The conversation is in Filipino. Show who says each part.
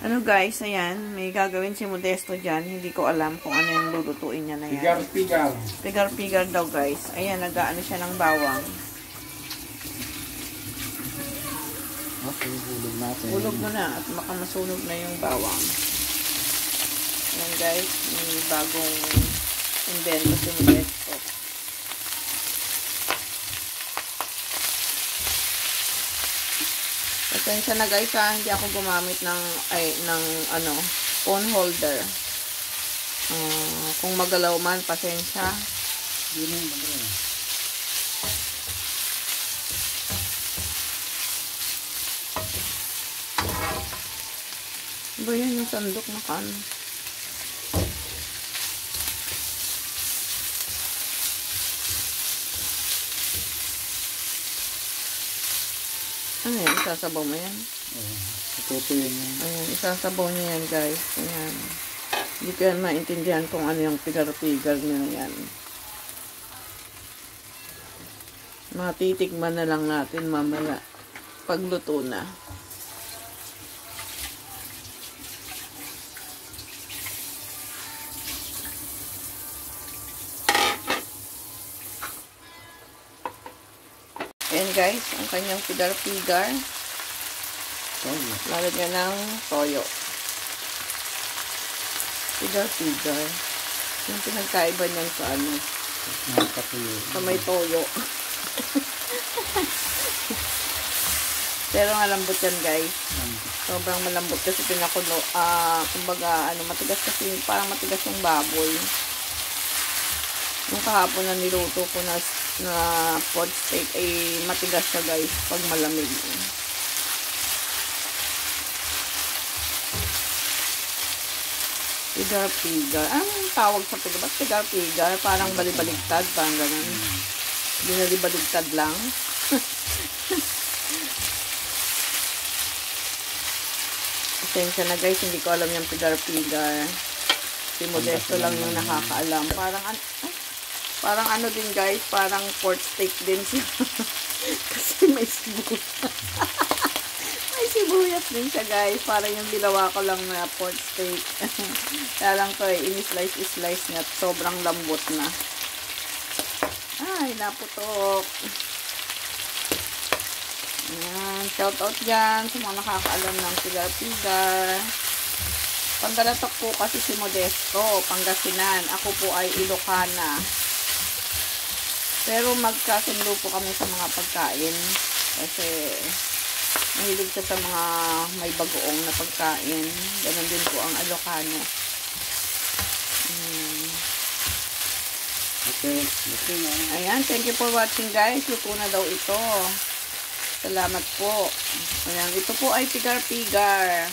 Speaker 1: Ano guys, ayan, may gagawin si Modesto dyan. Hindi ko alam kung ano yung lulutuin niya na yan.
Speaker 2: Pigar-pigar.
Speaker 1: Pigar-pigar daw guys. Ayan, nag-ano siya ng bawang.
Speaker 2: Okay, hulog natin.
Speaker 1: Hulog mo na at baka masunog na yung bawang. Ayan guys, may bagong invento si Modesto. Pasensya na guys ha, hindi ako gumamit ng phone holder. Kung magalaw man, pasensya.
Speaker 2: Yun yung magalaw.
Speaker 1: Ba yan yung sandok na kan? Ano yan? Isasabaw mo yan?
Speaker 2: Ito yun.
Speaker 1: Ayan, isasabaw niya yan guys. Ayan. Hindi ko yan maintindihan kung ano yung pigar-pigar niya yan. Matitikman na lang natin mamaya pagluto na. Ayan guys, ang kanyang pigar-pigar. Lalagyan ng toyo. Pigar-pigar. Yung pinagkaiba niyan sa ano? Sa may toyo. Pero malambot yan guys. Sobrang malambot kasi pinakulo. Kumbaga, matigas kasi, parang matigas yung baboy. Yung kahapon na niluto ko na pork steak ay matigas siya guys pag malamig. Pigar-pigar. Anong tawag sa pigar? Ba't pigar-pigar? Parang balibaligtad. Parang ganun. Binalibaligtad lang. Pasensya na guys, hindi ko alam yung pigar-pigar. Si Modesto lang yung nakakaalam. Parang ano din guys, parang pork steak din siya. Kasi may sibuyas. May sibuyas din siya guys. Parang yung ginawa ko lang na pork steak. Kaya lang ko in-slice niya. Sobrang lambot na. Ay, naputok. Ayan, shout out dyan sa mga nakakaalam ng pigar-pigar. Pangalatak po kasi si Modesto, Pangasinan. Ako po ay Ilocana. Pero magkasundo po kami sa mga pagkain. Kasi mahilig siya sa mga may bagoong na pagkain. Ganon din po ang Ilocano.
Speaker 2: Okay.
Speaker 1: Ayan, thank you for watching guys. Luto na daw ito. Salamat po. Ayan, ito po ay pigar-pigar.